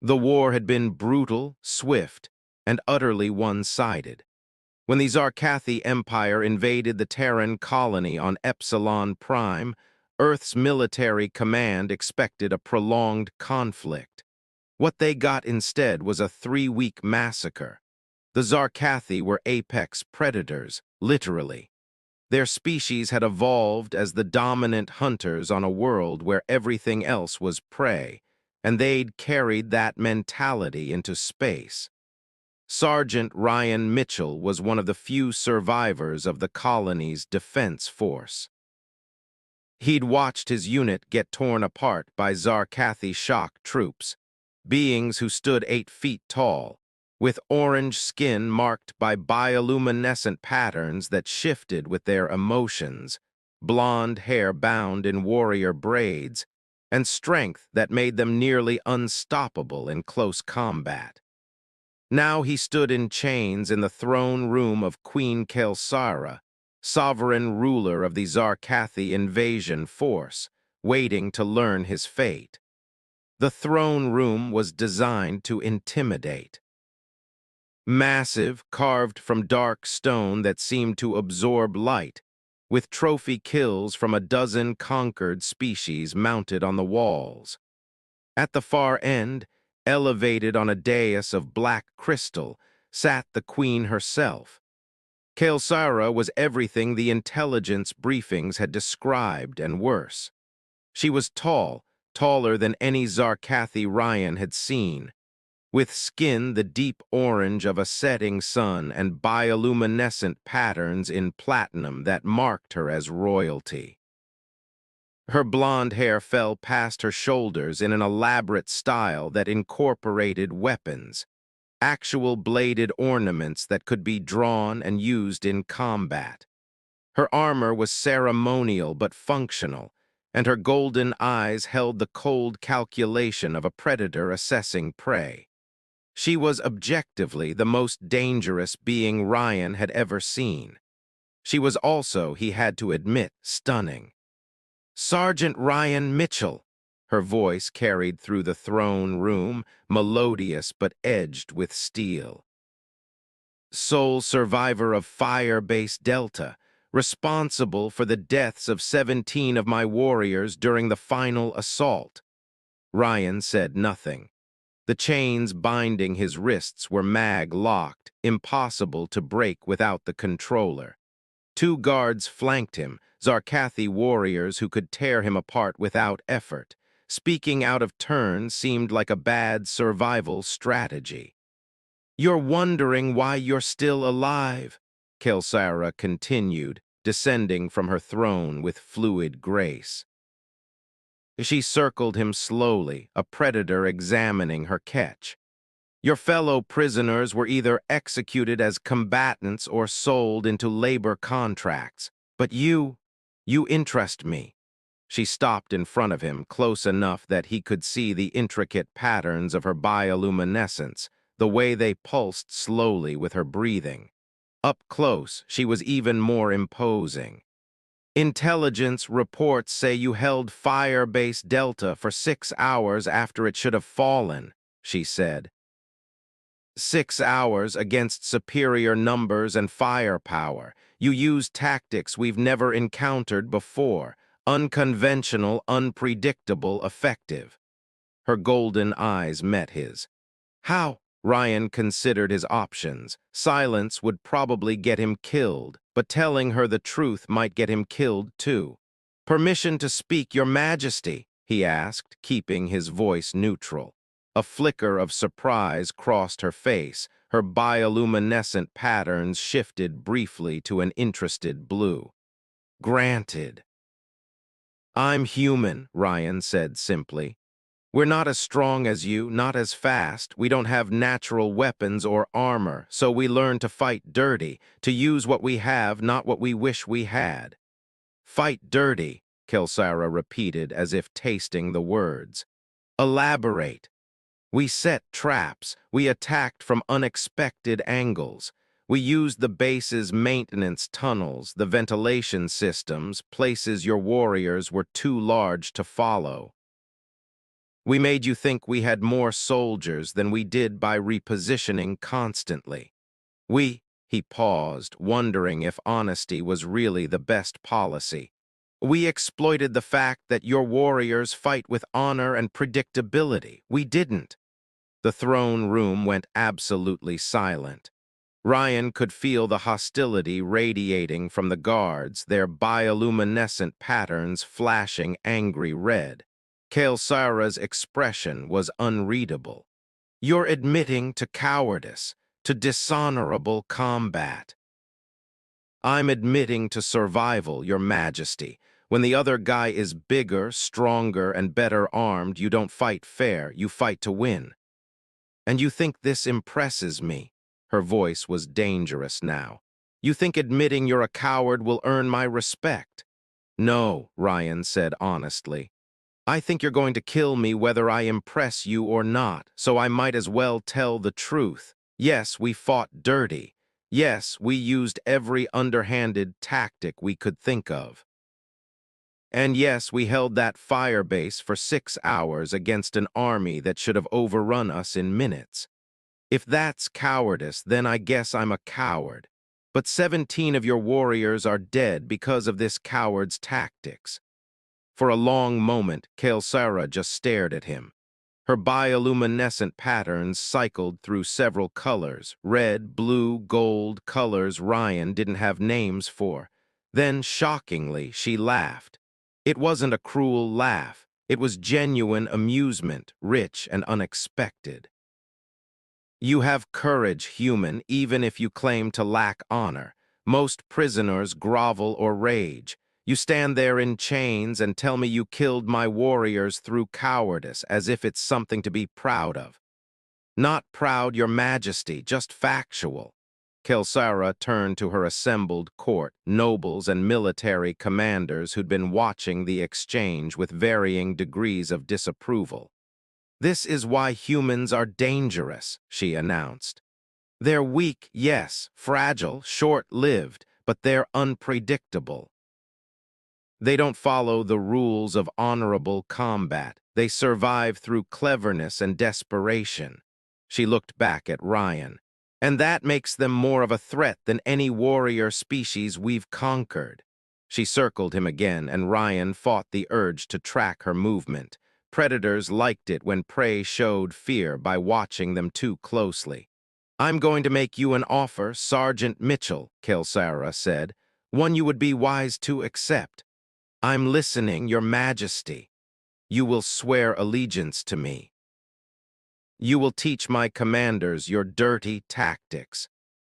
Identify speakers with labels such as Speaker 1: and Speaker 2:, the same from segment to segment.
Speaker 1: The war had been brutal, swift, and utterly one-sided. When the Zarkathi Empire invaded the Terran colony on Epsilon Prime, Earth's military command expected a prolonged conflict. What they got instead was a 3-week massacre. The Zarkathi were apex predators, literally. Their species had evolved as the dominant hunters on a world where everything else was prey, and they'd carried that mentality into space. Sergeant Ryan Mitchell was one of the few survivors of the colony's defense force. He'd watched his unit get torn apart by Zarkathi shock troops, beings who stood 8 feet tall, with orange skin marked by bioluminescent patterns that shifted with their emotions, blonde hair bound in warrior braids, and strength that made them nearly unstoppable in close combat. Now he stood in chains in the throne room of Queen Kelsara, sovereign ruler of the Zarkathi invasion force, waiting to learn his fate. The throne room was designed to intimidate. Massive, carved from dark stone that seemed to absorb light, with trophy kills from a dozen conquered species mounted on the walls. At the far end, elevated on a dais of black crystal, sat the queen herself. Kelsara was everything the intelligence briefings had described and worse. She was tall, taller than any Zarkathi Ryan had seen, with skin the deep orange of a setting sun and bioluminescent patterns in platinum that marked her as royalty. Her blonde hair fell past her shoulders in an elaborate style that incorporated weapons, actual bladed ornaments that could be drawn and used in combat. Her armor was ceremonial but functional, and her golden eyes held the cold calculation of a predator assessing prey. She was objectively the most dangerous being Ryan had ever seen. She was also, he had to admit, stunning. "Sergeant Ryan Mitchell," her voice carried through the throne room, melodious but edged with steel. "Sole survivor of Firebase Delta, responsible for the deaths of 17 of my warriors during the final assault." Ryan said nothing. The chains binding his wrists were mag-locked, impossible to break without the controller. 2 guards flanked him, Zarkathi warriors who could tear him apart without effort. Speaking out of turn seemed like a bad survival strategy. "You're wondering why you're still alive," Kelsara continued, descending from her throne with fluid grace. She circled him slowly, a predator examining her catch. "Your fellow prisoners were either executed as combatants or sold into labor contracts. But you interest me." She stopped in front of him, close enough that he could see the intricate patterns of her bioluminescence, the way they pulsed slowly with her breathing. Up close, she was even more imposing. "Intelligence reports say you held Firebase Delta for 6 hours after it should have fallen," she said. 6 hours against superior numbers and firepower. You used tactics we've never encountered before. Unconventional, unpredictable, effective." Her golden eyes met his. "How?" Ryan considered his options. Silence would probably get him killed, but telling her the truth might get him killed too. "Permission to speak, Your Majesty," he asked, keeping his voice neutral. A flicker of surprise crossed her face. Her bioluminescent patterns shifted briefly to an interested blue. "Granted." "I'm human," Ryan said simply. "We're not as strong as you, not as fast. We don't have natural weapons or armor, so we learn to fight dirty, to use what we have, not what we wish we had." "Fight dirty," Kelsara repeated as if tasting the words. "Elaborate." "We set traps. We attacked from unexpected angles. We used the base's maintenance tunnels, the ventilation systems, places your warriors were too large to follow." We made you think we had more soldiers than we did by repositioning constantly. He paused, wondering if honesty was really the best policy. We exploited the fact that your warriors fight with honor and predictability. We didn't. The throne room went absolutely silent. Ryan could feel the hostility radiating from the guards, their bioluminescent patterns flashing angry red. Kaelsara's expression was unreadable. You're admitting to cowardice, to dishonorable combat. I'm admitting to survival, Your Majesty. When the other guy is bigger, stronger, and better armed, you don't fight fair, you fight to win. And you think this impresses me? Her voice was dangerous now. You think admitting you're a coward will earn my respect? No, Ryan said honestly. I think you're going to kill me whether I impress you or not, so I might as well tell the truth. Yes, we fought dirty. Yes, we used every underhanded tactic we could think of. And yes, we held that fire base for 6 hours against an army that should have overrun us in minutes. If that's cowardice, then I guess I'm a coward. But 17 of your warriors are dead because of this coward's tactics. For a long moment, Kaelsara just stared at him. Her bioluminescent patterns cycled through several colors, red, blue, gold, colors Ryan didn't have names for. Then, shockingly, she laughed. It wasn't a cruel laugh. It was genuine amusement, rich and unexpected. You have courage, human, even if you claim to lack honor. Most prisoners grovel or rage. You stand there in chains and tell me you killed my warriors through cowardice, as if it's something to be proud of. Not proud, Your Majesty, just factual. Kaelsara turned to her assembled court, nobles and military commanders who'd been watching the exchange with varying degrees of disapproval. This is why humans are dangerous, she announced. They're weak, yes, fragile, short-lived, but they're unpredictable. They don't follow the rules of honorable combat. They survive through cleverness and desperation. She looked back at Ryan. And that makes them more of a threat than any warrior species we've conquered. She circled him again, and Ryan fought the urge to track her movement. Predators liked it when prey showed fear by watching them too closely. I'm going to make you an offer, Sergeant Mitchell, Kaelsara said, one you would be wise to accept. I'm listening, Your Majesty. You will swear allegiance to me. You will teach my commanders your dirty tactics.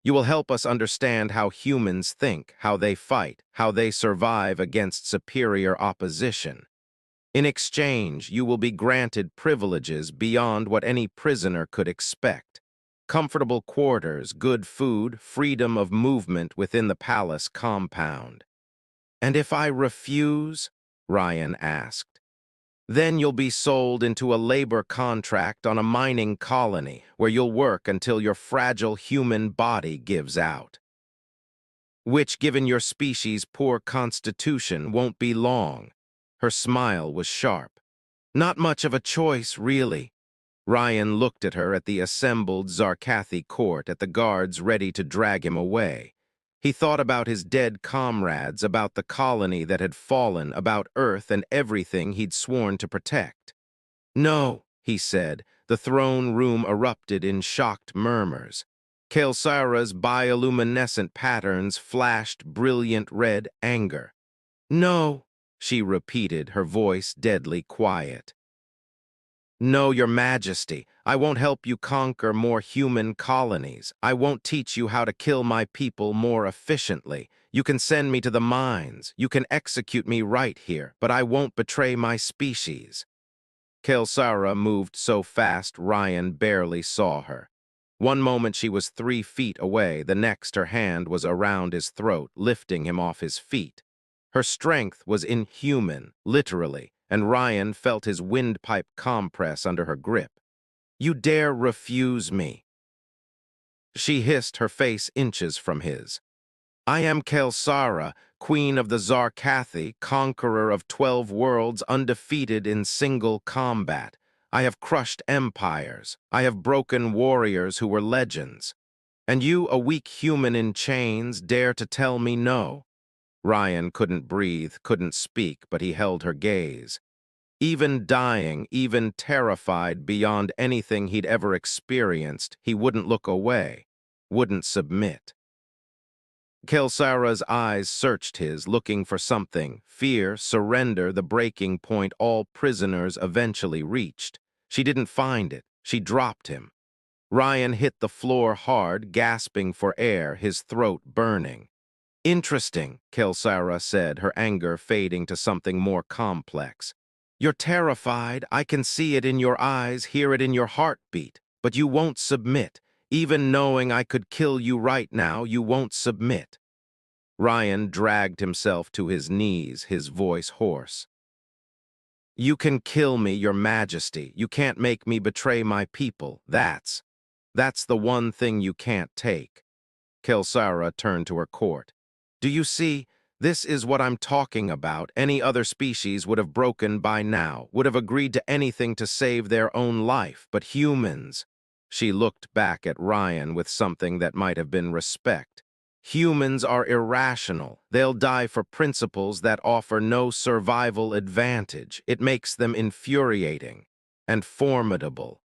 Speaker 1: You will help us understand how humans think, how they fight, how they survive against superior opposition. In exchange, you will be granted privileges beyond what any prisoner could expect. Comfortable quarters, good food, freedom of movement within the palace compound. And if I refuse? Ryan asked. Then you'll be sold into a labor contract on a mining colony where you'll work until your fragile human body gives out. Which, given your species' poor constitution, won't be long. Her smile was sharp. Not much of a choice, really. Ryan looked at her at the assembled Zarkathi court, at the guards ready to drag him away. He thought about his dead comrades, about the colony that had fallen, about Earth and everything he'd sworn to protect. No, he said. The throne room erupted in shocked murmurs. Kaelsara's bioluminescent patterns flashed brilliant red anger. No, she repeated, her voice deadly quiet. No, Your Majesty, I won't help you conquer more human colonies. I won't teach you how to kill my people more efficiently. You can send me to the mines. You can execute me right here, but I won't betray my species. Kaelsara moved so fast Ryan barely saw her. One moment she was 3 feet away, the next her hand was around his throat, lifting him off his feet. Her strength was inhuman, literally, and Ryan felt his windpipe compress under her grip. You dare refuse me? She hissed, her face inches from his. I am Kaelsara, queen of the Zarkathi, conqueror of 12 worlds, undefeated in single combat. I have crushed empires. I have broken warriors who were legends. And you, a weak human in chains, dare to tell me no? Ryan couldn't breathe, couldn't speak, but he held her gaze. Even dying, even terrified beyond anything he'd ever experienced, he wouldn't look away, wouldn't submit. Kelsara's eyes searched his, looking for something. Fear, surrender, the breaking point all prisoners eventually reached. She didn't find it. She dropped him. Ryan hit the floor hard, gasping for air, his throat burning. Interesting, Kelsara said, her anger fading to something more complex. You're terrified. I can see it in your eyes, hear it in your heartbeat. But you won't submit. Even knowing I could kill you right now, you won't submit. Ryan dragged himself to his knees, his voice hoarse. You can kill me, your majesty. You can't make me betray my people. That's the one thing you can't take. Kelsara turned to her court. Do you see? This is what I'm talking about. Any other species would have broken by now, would have agreed to anything to save their own life, but humans. She looked back at Ryan with something that might have been respect. Humans are irrational. They'll die for principles that offer no survival advantage. It makes them infuriating and formidable.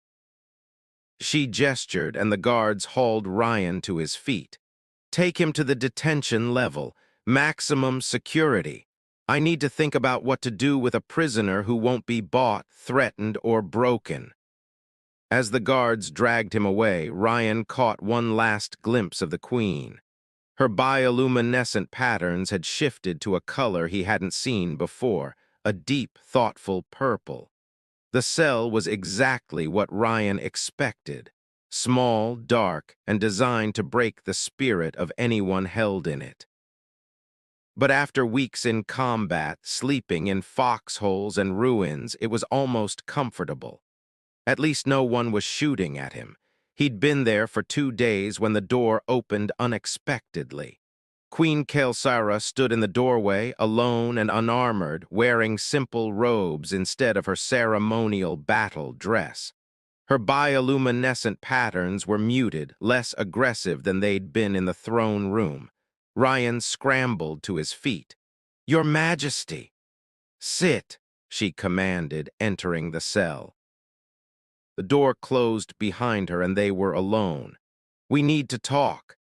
Speaker 1: She gestured, and the guards hauled Ryan to his feet. Take him to the detention level. Maximum security. I need to think about what to do with a prisoner who won't be bought, threatened, or broken. As the guards dragged him away, Ryan caught one last glimpse of the Queen. Her bioluminescent patterns had shifted to a color he hadn't seen before, a deep, thoughtful purple. The cell was exactly what Ryan expected. Small, dark, and designed to break the spirit of anyone held in it. But after weeks in combat, sleeping in foxholes and ruins, it was almost comfortable. At least no one was shooting at him. He'd been there for 2 days when the door opened unexpectedly. Queen Kelsara stood in the doorway, alone and unarmored, wearing simple robes instead of her ceremonial battle dress. Her bioluminescent patterns were muted, less aggressive than they'd been in the throne room. Ryan scrambled to his feet. Your Majesty! Sit, she commanded, entering the cell. The door closed behind her and they were alone. We need to talk.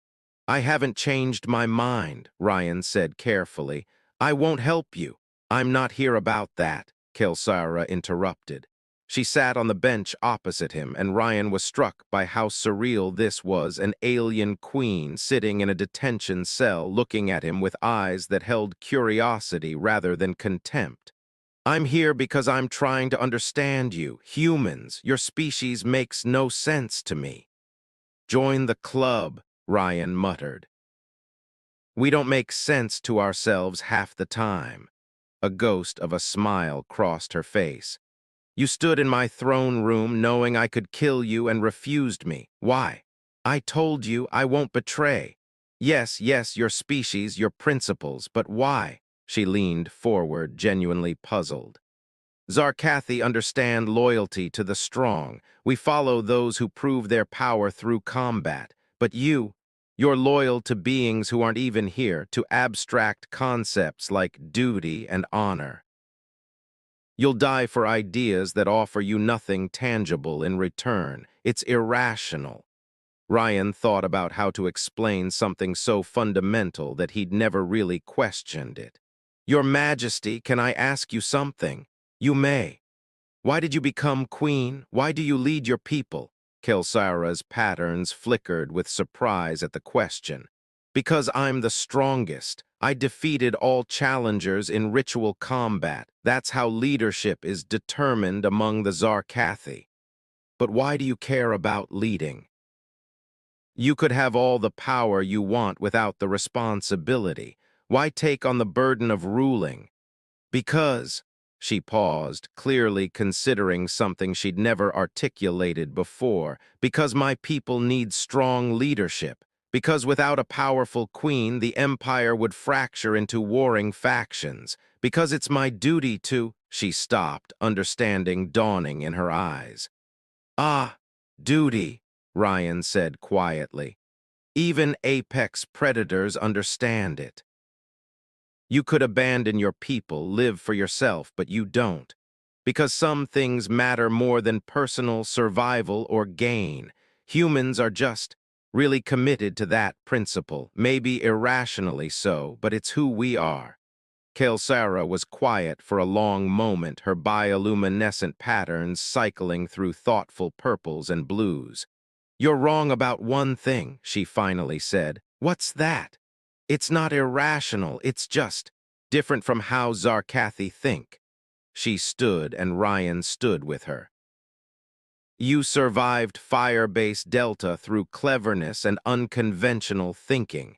Speaker 1: I haven't changed my mind, Ryan said carefully. I won't help you. I'm not here about that, Kelsara interrupted. She sat on the bench opposite him, and Ryan was struck by how surreal this was, an alien queen sitting in a detention cell looking at him with eyes that held curiosity rather than contempt. I'm here because I'm trying to understand you. Humans, your species makes no sense to me. Join the club, Ryan muttered. We don't make sense to ourselves half the time. A ghost of a smile crossed her face. You stood in my throne room knowing I could kill you and refused me. Why? I told you I won't betray. Yes, your species, your principles, but why? She leaned forward, genuinely puzzled. Zarkathi understand loyalty to the strong. We follow those who prove their power through combat. But you're loyal to beings who aren't even here, to abstract concepts like duty and honor. You'll die for ideas that offer you nothing tangible in return. It's irrational. Ryan thought about how to explain something so fundamental that he'd never really questioned it. Your Majesty, can I ask you something? You may. Why did you become queen? Why do you lead your people? Kelsara's patterns flickered with surprise at the question. Because I'm the strongest. I defeated all challengers in ritual combat. That's how leadership is determined among the Zarkathi. But why do you care about leading? You could have all the power you want without the responsibility. Why take on the burden of ruling? Because, she paused, clearly considering something she'd never articulated before, because my people need strong leadership. Because without a powerful queen, the empire would fracture into warring factions. Because it's my duty to... She stopped, understanding dawning in her eyes. Ah, duty, Ryan said quietly. Even apex predators understand it. You could abandon your people, live for yourself, but you don't. Because some things matter more than personal survival or gain. Humans are just really committed to that principle, maybe irrationally so, but it's who we are. Kelsara was quiet for a long moment, her bioluminescent patterns cycling through thoughtful purples and blues. "You're wrong about one thing," she finally said. "What's that?" "It's not irrational, it's just different from how Zarkathi think." She stood and Ryan stood with her. "You survived Firebase Delta through cleverness and unconventional thinking.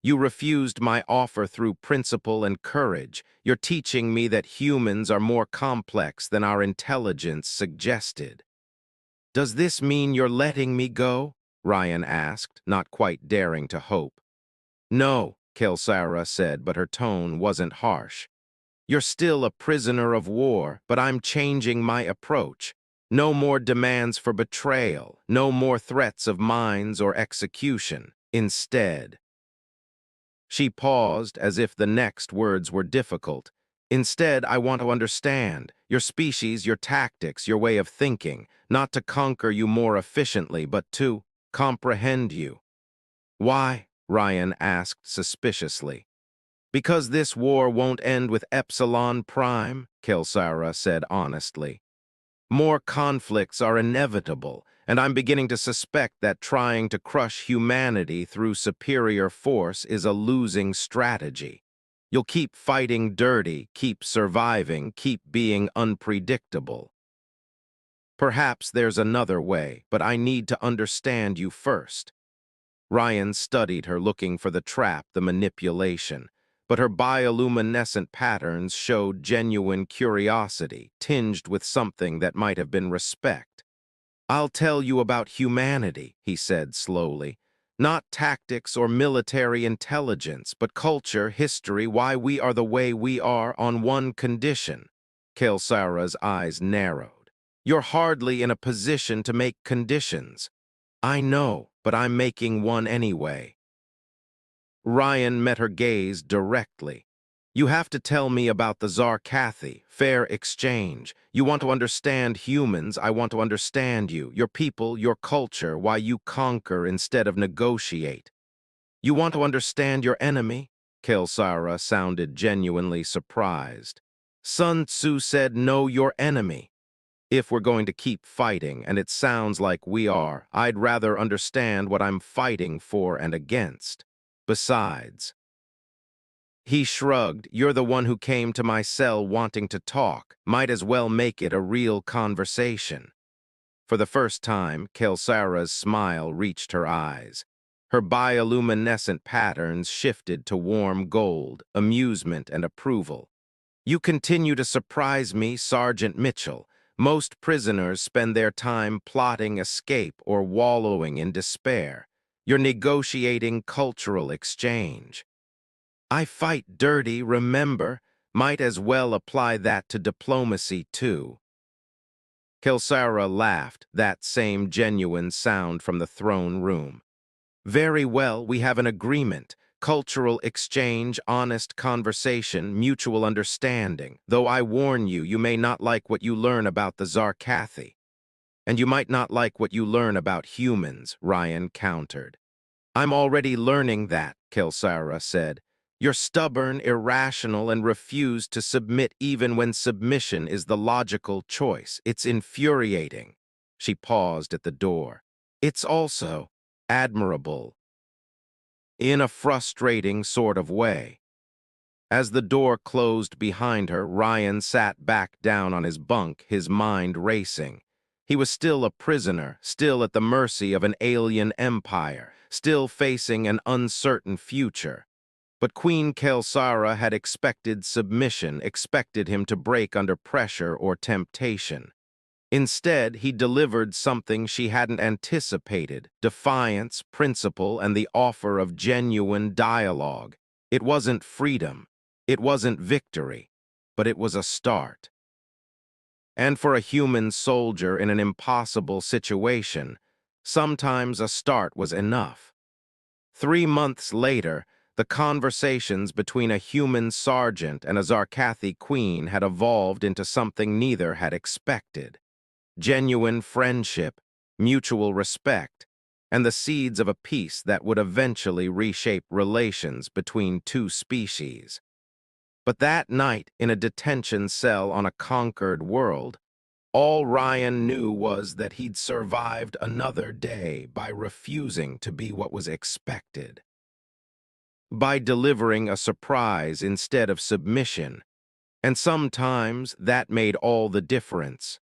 Speaker 1: You refused my offer through principle and courage. You're teaching me that humans are more complex than our intelligence suggested." "Does this mean you're letting me go?" Ryan asked, not quite daring to hope. "No," Kelsara said, but her tone wasn't harsh. "You're still a prisoner of war, but I'm changing my approach. No more demands for betrayal, no more threats of mines or execution. Instead—" She paused as if the next words were difficult. "Instead, I want to understand your species, your tactics, your way of thinking, not to conquer you more efficiently, but to comprehend you." "Why?" Ryan asked suspiciously. "Because this war won't end with Epsilon Prime," Kelsara said honestly. "More conflicts are inevitable, and I'm beginning to suspect that trying to crush humanity through superior force is a losing strategy. You'll keep fighting dirty, keep surviving, keep being unpredictable. Perhaps there's another way, but I need to understand you first." Ryan studied her, looking for the trap, the manipulation. But her bioluminescent patterns showed genuine curiosity, tinged with something that might have been respect. "I'll tell you about humanity," he said slowly. "Not tactics or military intelligence, but culture, history, why we are the way we are on one condition." Kelsara's eyes narrowed. "You're hardly in a position to make conditions." "I know, but I'm making one anyway." Ryan met her gaze directly. "You have to tell me about the Zarkathi, fair exchange. You want to understand humans, I want to understand you, your people, your culture, why you conquer instead of negotiate." "You want to understand your enemy?" Kelsara sounded genuinely surprised. "Sun Tzu said, know your enemy. If we're going to keep fighting, and it sounds like we are, I'd rather understand what I'm fighting for and against. Besides—" He shrugged. "You're the one who came to my cell wanting to talk. Might as well make it a real conversation." For the first time, Kelsara's smile reached her eyes. Her bioluminescent patterns shifted to warm gold, amusement and approval. "You continue to surprise me, Sergeant Mitchell. Most prisoners spend their time plotting escape or wallowing in despair. You're negotiating cultural exchange." "I fight dirty, remember? Might as well apply that to diplomacy, too." Kelsara laughed, that same genuine sound from the throne room. "Very well, we have an agreement. Cultural exchange, honest conversation, mutual understanding. Though I warn you, you may not like what you learn about the Zarkathi. And you might not like what you learn about humans," Ryan countered. "I'm already learning that," Kelsara said. "You're stubborn, irrational, and refuse to submit even when submission is the logical choice. It's infuriating." She paused at the door. "It's also admirable, in a frustrating sort of way." As the door closed behind her, Ryan sat back down on his bunk, his mind racing. He was still a prisoner, still at the mercy of an alien empire, still facing an uncertain future. But Queen Kelsara had expected submission, expected him to break under pressure or temptation. Instead, he delivered something she hadn't anticipated: defiance, principle, and the offer of genuine dialogue. It wasn't freedom, it wasn't victory, but it was a start. And for a human soldier in an impossible situation, sometimes a start was enough. 3 months later, the conversations between a human sergeant and a Zarkathi queen had evolved into something neither had expected. Genuine friendship, mutual respect, and the seeds of a peace that would eventually reshape relations between two species. But that night in a detention cell on a conquered world, all Ryan knew was that he'd survived another day by refusing to be what was expected, by delivering a surprise instead of submission, and sometimes that made all the difference.